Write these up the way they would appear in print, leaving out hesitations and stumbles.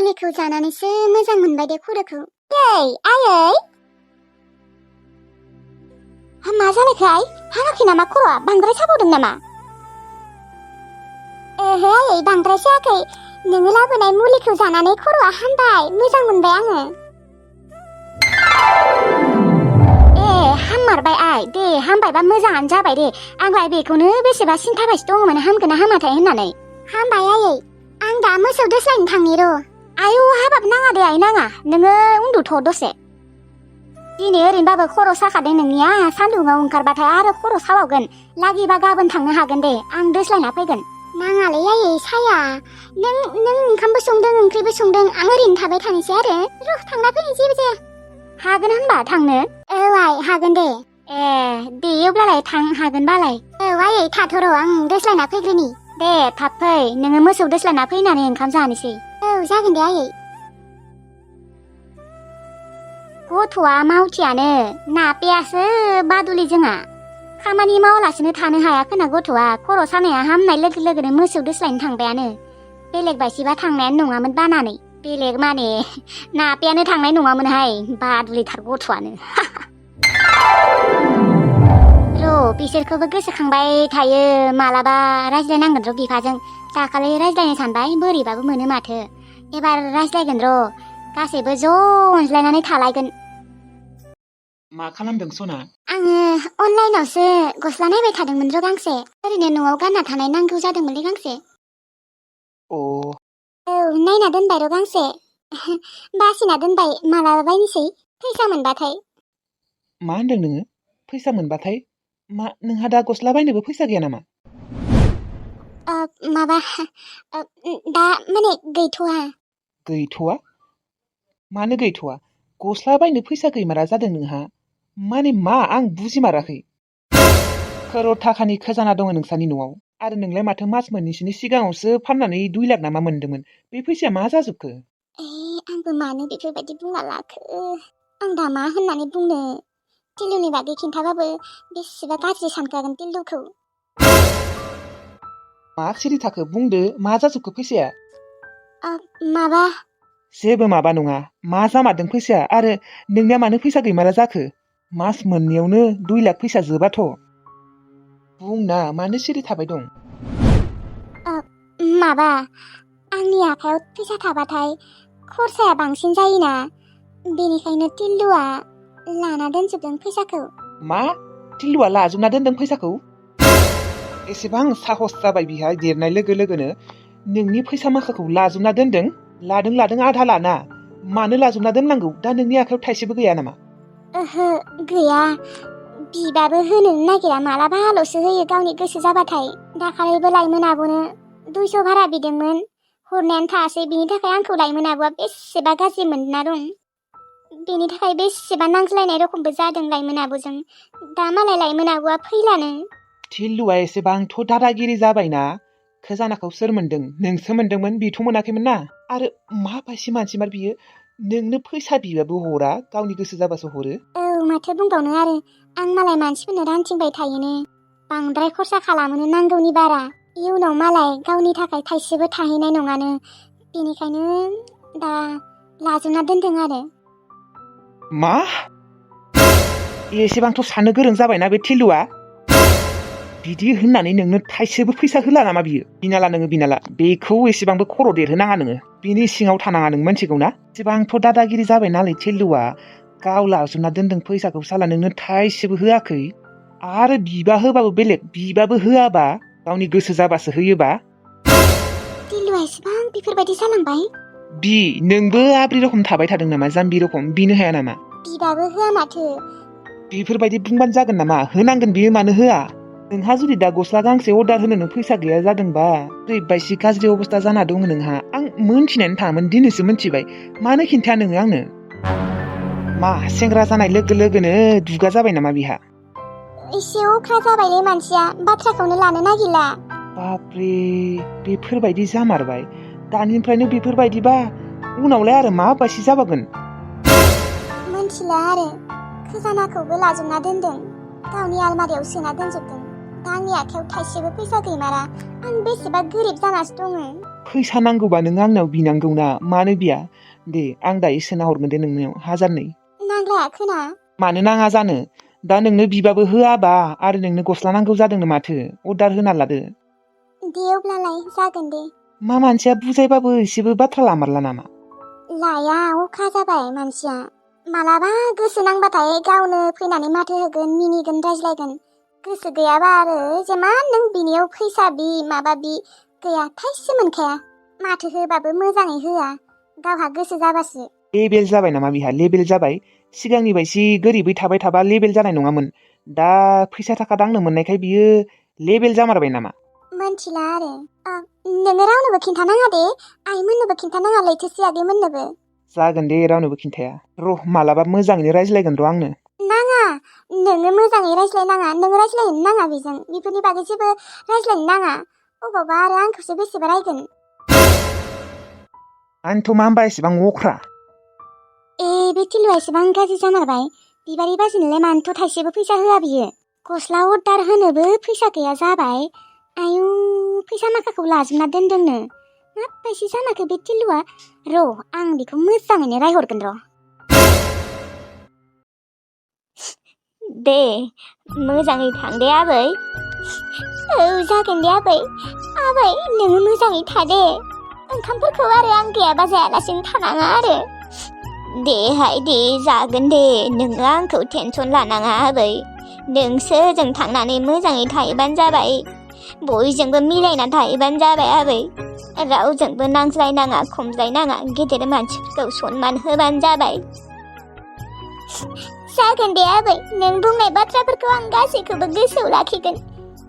मुलिखौ जानानैसो मोजां मोनबाय दे खर'खौ। आयै मा जानायखो आइ? हाङाखै नामा खर'आ? बांद्राय साबावदों नामा? ओहो आयै बांद्राय जायाखै। नोङो लाबोनाय मुलिखौ जानानै खर'आ हामबाय, मोजां मोनबाय आङो। हाममारबाय आइ, दे हामबायबा मोजाङानो जाबाय दे। आंलाय बेखौनो बेसेबा सिन्थाबायसो दङमोन हामगोन ना हामाथाय होननानै। हामबाय आयै, आं दा मोसौ दोस्लायनो थांनि र'। आयौ हाबाब नाङा दे आइ नाङा, नोङो उन्दुथ' दसे। दिनै ओरैनोबाबो खर' साखादों नोंनिया, सान्दुङाव ओंखारबाथाय आरो खर' साबावगोन। लागिबा गाबोन थांनो हागोन दे, आं दोस्लायना फैगोन। नाङालै आयै साया, नों ओंखामबो संदों ओंख्रिबो संदों, आं ओरैनो थाबाय थानोसै आरो। र' थांना फैनो जेबो जाया। हागोन होनबा थांनो? औ आइ हागोन दे। दे अब्लालाय थां हागोनबालाय। औ आयै थाथ' र' आं दोस्लायना फैग्रोनि। दे थाब फै, नोङो मोसौ दोस्लायना फैनानै ओंखाम जानोसै। औ जागोन दे आयै। गथ'आ मावथियानो, नापेयासो बादुलि जोंहा। खामानि मावालासिनो थानो हायाखैना गथ'आ, खर' सानाया हामनाय लोगो लोगोनो मोसौ दोस्लायनो थांबायानो। बेलेग बायसिबा थांनायानो नङामोन बानानै। बेलेग माने नापेयानो थांनाय नङामोनहाय, बादुलिथार गथ'आनो। र' बिसोरखौबो गोसोखांबाय थायो, मालाबा रायज्लायनांगोन र' बिफाजों। दाखालि रायज्लायनो सानबाय, बोरैबाबो मोनो माथो। एबार रायज्लायगोन र', गासैबो ज' अनज्लायनानै थालायगोन। मा खालामदों सना? आङो अनलाइनावसो गस्ला नायबाय थादोंमोन र' गांसे। ओरैनो न'आव गानना थानाय नांगौ जादोंमोनलै गांसे। अ औ नायना दोनबाय र' गांसे। बासिना दोनबाय, मालाबा बायनोसै फैसा मोनबाथाय। मा होनदों नोङो? फैसा मोनबाथाय? मा नोंहा दा गस्ला बायनोबो फैसा गैया नामा? माबा दा माने गैथ'वा। गैथ'वा? मानो गैथ'वा? गस्ला बायनो फैसा गैमारा जादों नोंहा? माने मा आं बुजिमाराखै। खर'र थाखानि खजाना दङ नोंसानि न'आव, आरो नोंलाय माथो मास मोननैसोनि सिगाङावसो फाननानै 2 लाख नामा मोनदोंमोन। बे फैसाया मा जाजोबखो? आंबो मानो बेफोरबायदि बुंना लाखो? आं दा मा होननानै बुंनो? टिलुनि बागै खिन्थाबाबो बेसेबा गाज्रि सानखागोन टिलुखौ। मा सिरि थाखो? बुंदो, मा जाजोबखो फैसाया? माबा जेबो माबा नङा। मा जामारदों फैसाया? आरो नोंनिया मानो फैसा गैमारा जाखो? मास मोननैयावनो 2 लाख फैसा जोबाथ'। बुंना, मानो सिरि थाबाय दं? माबा आंनि आखायाव फैसा थाबाथाय खरसाया बांसिन जायोना, बेनिखायनो टिल्लुआ लाना दोनजोबदों फैसाखौ। मा? टिल्लुआ लाजोबना दोनदों फैसाखौ? एसेबां साहस जाबाय बिहा देरनाय लोगो लोगोनो नोंनि फैसा माखाखौ लाजोबना दोनदों? लादों आधा लाना। मानो लाजोबना दोननांगौ? दा नोंनि आखायाव थाइसेबो गैया नामा? ओहो गैया, बिबाबो होनो नागिरा, मालाबाल'सो होयो गावनि गोसो जाबाथाय। दाखालिबो लाइमोन आब'नो 200 भारा बिदोंमोन, हरनायानो थायासै। बिनि थाखाय आंखौ लाइमोन आब'आ बेसेबा गाज्रि मोनना दं। बेनि थाखाय बेसेबा नांज्लायनाय रखमबो जादों लाइमोन आब'जों। दा मालाय लाइमोन आब'आ फैलानो। टिल्लुआ एसेबांथ' दादागिरि जाबायना। खजानाखौ सोर मोनदों? नोंसो मोनदोंमोन, बेथ' मोनाखैमोन ना। आरो माबायदि मानसिमार बियो? नोंनो फैसा बिबाबो हरा, गावनि गोसो जाबासो हरो। औ माथो बुंबावनो आरो, आं मालाय मानसिफोरनो रानथिंबाय थायोनो, बांद्राय खरसा खालामोनो नांगौनि बारा। इयुनाव मालाय गावनि थाखाय थाइसेबो थाहैनाय नङानो, बेनिखायनो दा लाजोबना दोनदों आरो। मा? एसेबांथ' साननो गोरों जाबायना बे टिल्लुआ। बिदि होननानै नोंनो थाइसेबो फैसा होला नामा बियो? बिनाला नोङो बिनाला, बेखौ एसेबांबो खर' देरहोनाङा नोङो। बिनि सिङाव थानाङा नों मोनथिगौ ना? एसेबांथ' दादागिरि जाबाय नालाय टिल्लुआ, गाव लाजोबना दोनदों फैसाखौ, साला नोंनो थाइसेबो होआखै। आरो बिबा होबाबो बेलेग, बिबाबो होआबा, गावनि गोसो जाबासो होयोबा। टिल्लुआ एसेबां बेफोरबायदि जालांबाय? नोंबो आब्रि रखम थाबाय थादों नामा? जाम्बि रखम बिनो हाया नामा? बिबाबो होआ माथो। बेफोरबायदि बुंबानो जागोन नामा? होनांगोन बियो, मानो होआ? नोंहा जुदि दा गस्ला गांसे अर्डार होनो फैसा गैया जादोंबा, ओरैबायसि गाज्रि अबस्था जाना दङ नोंहा। आं मोनथिनानै थाङामोन, दिनैसो मोनथिबाय। मानो खिन्थाया नोङो आंनो? मा सेंग्रा जानाय लोगो लोगोनो दुगा जाबाय नामा बिहा? एसे अख्रा जाबायलै मानसिया, बाथ्राखौनो लानो नागिरला। बाप्रे, बेफोरबायदि जामारबाय। दानिफ्रायनो बेफोरबायदिबा उनावलाय आरो माबायदि जाबावगोन? मोनथिला आरो, खजानाखौबो लाजोबना दोनदों, गावनि आलमारियाव सोना दोनजोबदों। दा आंनि आखायाव थाइसेबो फैसा गैमारा, आं बेसेबा गोरिब जानासो दङ। फैसा नांगौबा नों आंनाव बिनांगौ ना मानो बिया दे आं दायो सोना हरगोन दे नोंनियाव 1002 नांलायाखैना मानो नाङा जानो दा नोंनो बिबाबो होआबा आरो नोंनो गस्ला नांगौ जादोंनो माथो अर्डार होना लादो दे अब्लालाय जागोन दे मा मानसिया बुजायबाबो एसेबो बाथ्रा लामारला नामा लाया अखा जाबाय मानसिया मालाबा गोसो नांबाथाय गावनो फैनानै माथो होगोन मिनिगोन रायज्लायगोन गोसो गैयाबा आरो जेमान नों बिनियाव फैसा बि माबा बि गैया थाइसे मोनखाया माथो होबाबो मोजाङै होआ गावहा गोसो जाबासो लेबेल जाबाय नामा बिहा लेबेल जाबाय सिगांनि बायदि गोरिबै थाबाय थाबा लेबेल जानाय नङामोन दा फैसा थाखा दांनो मोननायखाय बियो लेबेल जामारबाय नामा मोनथिला आरो नोङो रावनोबो खिन्थानाङा दे आइमोननोबो खिन्थानाङा लैथोसि आगैमोननोबो जागोन दे रावनोबो खिन्थाया र' मालाबा मोजाङैनो रायज्लायगोन र' आंनो नाङा नोङो मोजाङै रायज्लायनाङा नों रायज्लायनो नाङा बेजों बेफोरनि बागै जेबो रायज्लायनो नाङा अबावबा आरो आंखौसो बेसेबा रायगोन आंथ' मा होनबा एसेबां अख्रा बे थिलुआ एसेबां गाज्रि जामारबाय बिबारि बाजिनोलाय मानोथ' थाइसेबो फैसा होआ बियो गस्ला अर्डार होनोबो फैसा गैया जाबाय आयु फैसा माखाखौ लाजोबना दोनदोंनो माबायदि जामारखो बे थिलुआ र' आं बेखौ मोजाङैनो रायहरगोन र' दे मोजाङै थां दे आबै जागोन दे आबै नोङो मोजाङै था दे ओंखामफोरखौ आरो आं गैयाबा जायालासिनो थानाङा आरो देहाय दे जागोन दे नोङो आंखौ टेनसन लानाङा आबै नोंसो जों थांनानै मोजाङै थाहैबानो जाबाय बयजोंबो मिलायना थाहैबानो जाबाय आबै रावजोंबो नांज्लायनाङा खमज्लायनाङा गेदेर मानसिफोरखौ सनमान होबानो जाबाय जागोन दे आबै नों बुंनाय बाथ्राफोरखौ आं गासैखौबो गोसोआव लाखिगोन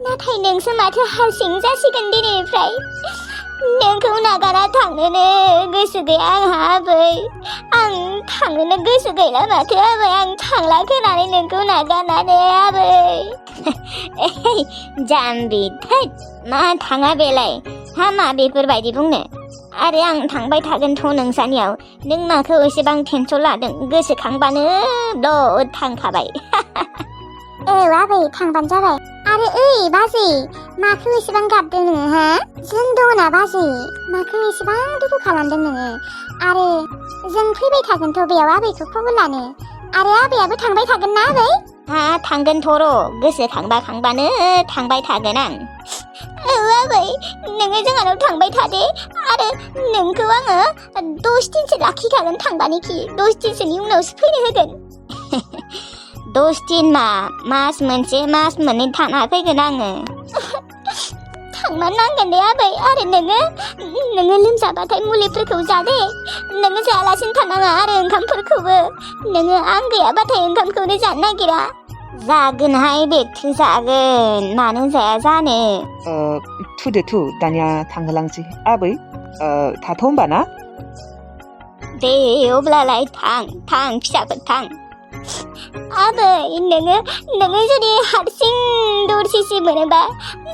नाथाय नोंसो माथो हारसिं जासिगोन दिनैनिफ्राय नोंखौ नागारा थांनोनो गोसो गैया आंहा आबै आं थांनोनो गोसो गैला माथो आबै आं थांला खोनानै नोंखौ नागारनानै आबै जाम्बि थैद मा थाङा बेलाय हामा बेफोरबायदि बुंनो आरो आं थांबाय थागोनथ' नोंसानियाव नों माखौ एसेबां टेनसन लादों गोसोखांबानो द' थांखाबाय आबै थांबानो जाबाय आरो बाजै माखौ एसेबां गाबदों नोङो हा जों दङना बाजै माखौ एसेबां दुखु खालामदों नोङो आरो जों फैबाय थागोनथ' बेयाव आबैखौ खबर लानो आरो आबैयाबो थांबाय थागोन ना आबै थांगोनथ' र' गोसोखांबा खांबानो थांबाय थागोन आं आबै नोङो जोंहानाव थांबाय थादे आरो नोंखौ आङो 10 दिनसो लाखिखागोन थांबानोखि 10 दिनसोनि उनावसो फैनो होगोन 10 दिन मास मोनसे मास मोननै थाना फैगोन आङो थांनो नांगोन दे आबै आरो नोङो लोमजाबाथाय मुलिफोरखौ जादे नोङो जायालासिनो थानाङा आरो ओंखामफोरखौबो नोङो आं गैयाबाथाय ओंखामखौनो जानो नागिरा जागोनहाय बेथो जागोन मानो जाया जानो थुदो दानिया थांहोलांसै आबै थाथ' होमबा ना दे अब्लालाय थां फिसाफोर थां आबै नोङो जुदि हारसिं दरसिसि मोनोबा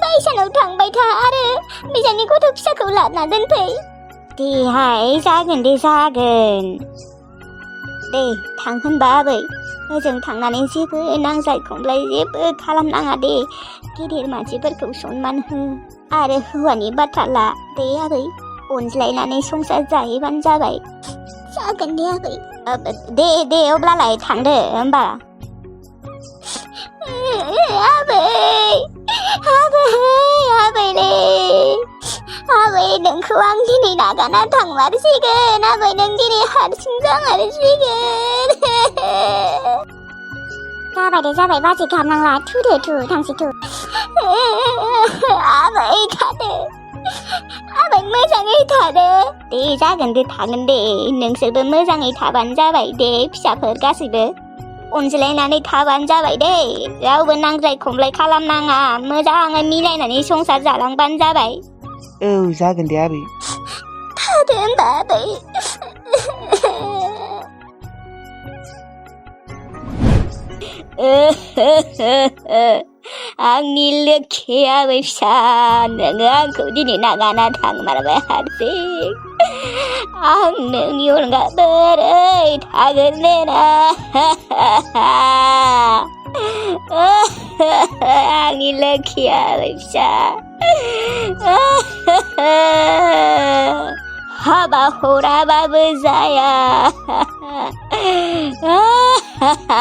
बायसानाव थांबाय था आरो बिजानि गथ' फिसाखौ लाना दोनफै देहाय जागोन दे जागोन दे थां होनबा आबै ओजों थांनानै जेबो नांज्लाय खमलाय जेबो खालामनाङा दे गिदिर मानसिफोरखौ सनमान हो आरो हौवानि बाथ्रा ला दे आबै अनज्लायनानै संसार जाहैबानो जाबाय जागोन दे आबै दे अब्लालाय थांदो होमबा आबै नोंखौ आं दिनै नागारना थांमारसिगोन आबै नों दिनै हारसिं जामारसिगोन जाबाय बाजै गाबनांला थुदो थांसै आबै थादो आबै मोजाङै थादो दे जागोन दे थागोन दे नोंसोरबो मोजाङै थाबानो जाबाय दे फिसाफोर गासैबो अनज्लायनानै थाबानो जाबाय दे रावबो नांज्लाय खमलाय खालामनाङा मोजाङै मिलायनानै संसार जालांबानो जाबाय जागोन दे आबै थादो होनबा आबै आंनि लोखि आबै फिसा नोङो आंखौ दिनै नागारना थांमारबाय हारसिं आं नोंनि अनगा बोरै थागोन लेना आंनि लोखिया फिसा हाबा हराबाबो जाया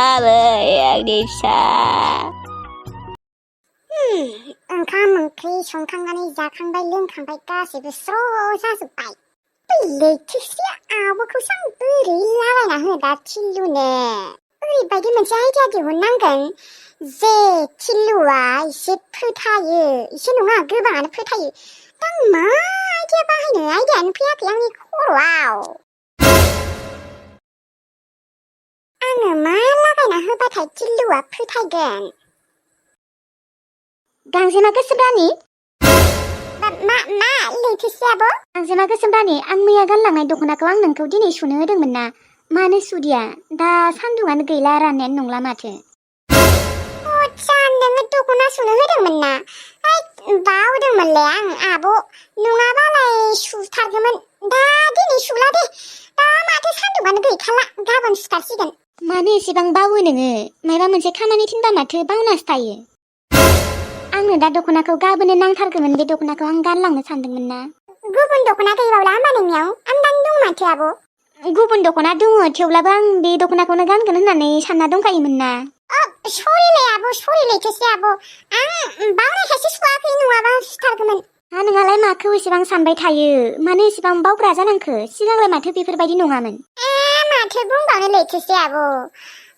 आंनि फिसा ओंखाम ओंख्रि संखांनानै जाखांबाय लोंखांबाय गासैबो स्र' जाजोब्बाय लैथोसे आब'खौसो आं बोरै लागायना होनो दा थिल्लुनो ओरैबायदि मोनसे आइडिया दिहुननांगोन जे थिल्लुआ एसे फोथायो एसे नङा गोबाङानो फोथायो दा मा आइडिया बाहायनो आइडियानो फैयाखै आंनि खर'आव आङो मा लागायना होबाथाय थिल्लुआ फोथायगोन गांजेमा गोसोम रानि मा लैथोसे आब' गांजेमा गोसोम रानि आं मैया गानलांनाय दख'नाखौ आं नोंखौ दिनै सुनो होदोंमोन ना मानो सुदिया दा सान्दुङानो गैला राननायानो नंला माथो आच्छा नोङो दख'ना सुनो होदोंमोन ना बावदोंमोनलै आं आब' नङाबालाय सुथारगौमोन दा दिनै सुला दे दा माथो सान्दुङानो गैखाला गाबोन सुथारसिगोन मानो एसेबां बावो नोङो मायबा मोनसे खामानि थिनबा माथो बावनासो थायो आंनो दा दख'नाखौ गाबोनो नांथारगौमोन बे दख'नाखौ आं गानलांनो सानदोंमोन ना गुबुन दख'ना गैबावला होमबा नोंनियाव आमदानि दं माथो आब' गुबुन दख'ना दङ थेवब्लाबो आं बे दख'नाखौनो गानगोन होननानै सानना दंखायोमोन ना सरिलै आब' सरि लैथोसे आब' आं बावनायखायसो सुवाखै नङाबा सुथारगौमोन नोंहालाय माखौ एसेबां सानबाय थायो मानो एसेबां बावग्रा जानांखो सिगांलाय माथो बेफोरबायदि नङामोन माथो बुंबावनो लैथोसे आब'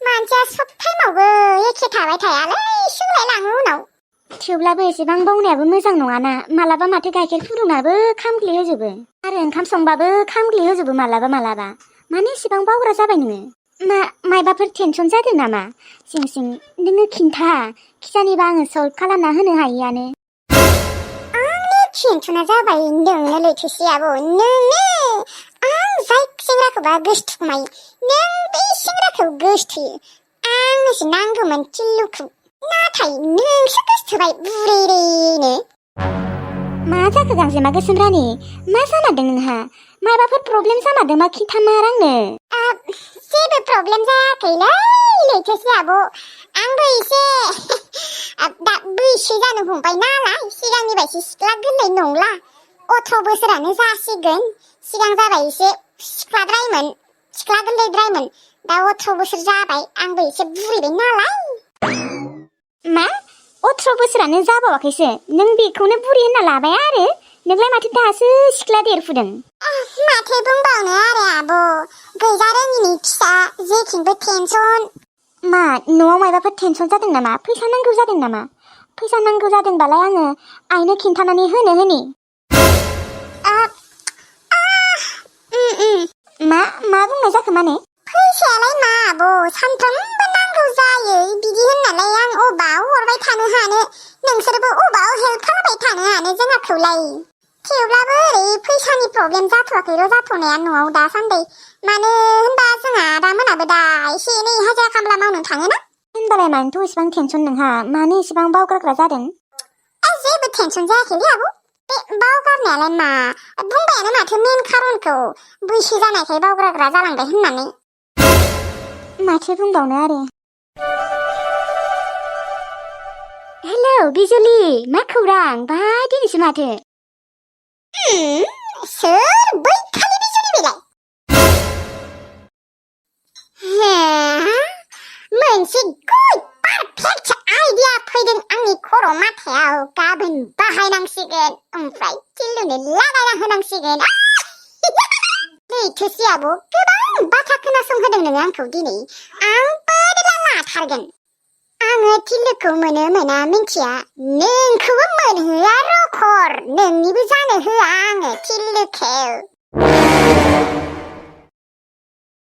मानसिया सब टाइमावबो एखे थाबाय थायालै सोलायलाङो उनाव थेवब्लाबो एसेबां बावनायाबो मोजां नङाना मालाबा माथो गाइखेर फुदुंनाबो खामग्लिहोजोबो आरो ओंखाम संबाबो खामग्लिहोजोबो मालाबा मानो एसेबां बावग्रा जाबाय नोङो मायबाफोर टेनसन जादों नामा सिं नोङो खिजानिबा आङो सल्भ खालामना होनो हायोआनो आंनि टेनसना जाबाय नोंनो लैथोसे आब' नोंनो आं जाय सेंग्राखौबा गोसथोमायो नों बे सेंग्राखौ गोसथोयो आंनोसो नांगौमोन थिल्लुखौ नाथाय नोंसो गोसथोबाय बुरैनो मा जाखो गांजेमा गोसोम रानि मा जामारदों नोंहा माबाफोर प्रब्लेम जामारदोंबा खिन्थामार आंनो जेबो प्रब्लेम जायाखैलै लैथोसे आब' आंबो एसे दा बैसो जानो हमबाय नालाय सिगांनि बायदि सिख्ला गोरलै नंला 18 बोसोरानो जासिगोन सिगां जाबाय एसे सिख्ला गोरलैद्रायमोन दा 18 बोसोर जाबाय आंबो एसे बुरैबाय नालाय मा 18 बोसोरानो जाबावाखैसो नों बेखौनो बुरि होनना लाबाय आरो नोंलाय माथो दासो सिख्ला देरफुदों माथो बुंबावनो आरो आब' गैजारोङिनि फिसा जेथिंबो टेनसन मा न'आव मायबाफोर टेनसन जादों नामा फैसा नांगौ जादों नामा फैसा नांगौ जादोंबालाय आङो आइनो खिन्थानानै होनो मा बुंनाय जाखो माने फैसायालाय मा आब' सानफ्रोमबो नांगौ जायो बिदि होननानै आं अबाव हरबाय थानो हानो नोंसोरबो अबाव हेल्प खालामबाय थानो हानो जोंहाखौलाय थेवब्लाबो ओरै फैसानि प्रब्लेम जाथ'वाखैर' जाथ'नाया न'आव दासान्दि मानो होनबा जोंहा आदामोनाबो दा एसे एनै हाजिरा खामला मावनो थाङोना होनबालाय मानोथ' एसेबां टेनसन नोंहा मानो एसेबां बावगारग्रा जादों जेबो टेनसन जायाखैलै आब' बे बावगारनायालाय मा बुंबायानो माथो मेन खारनखौ बैसो जानायखाय बावगारग्रा जालांबाय होननानै माथो बुंबावनो आरो हेलौ बिजुलि मा खौरां बा दिनैसो माथो सोर बै खालि बिजुलि बेलाय मोनसे गुड पारफेक्ट आइडिया फैदों आंनि खर' माथायाव गाबोन बाहायनांसिगोन ओमफ्राय थिल्लुनो लागायना होनांसिगोन लैथोसे आब' गोबां बाथ्रा खोनासंहोदों नोङो आंखौ दिनै आं बोरला लाथारगोन आङो थिल्लुखौ मोनो मोना मिन्थिया नोंखौबो मोनहोआ रखर नोंनिबो जानो होआ आङो थिल्लुखौ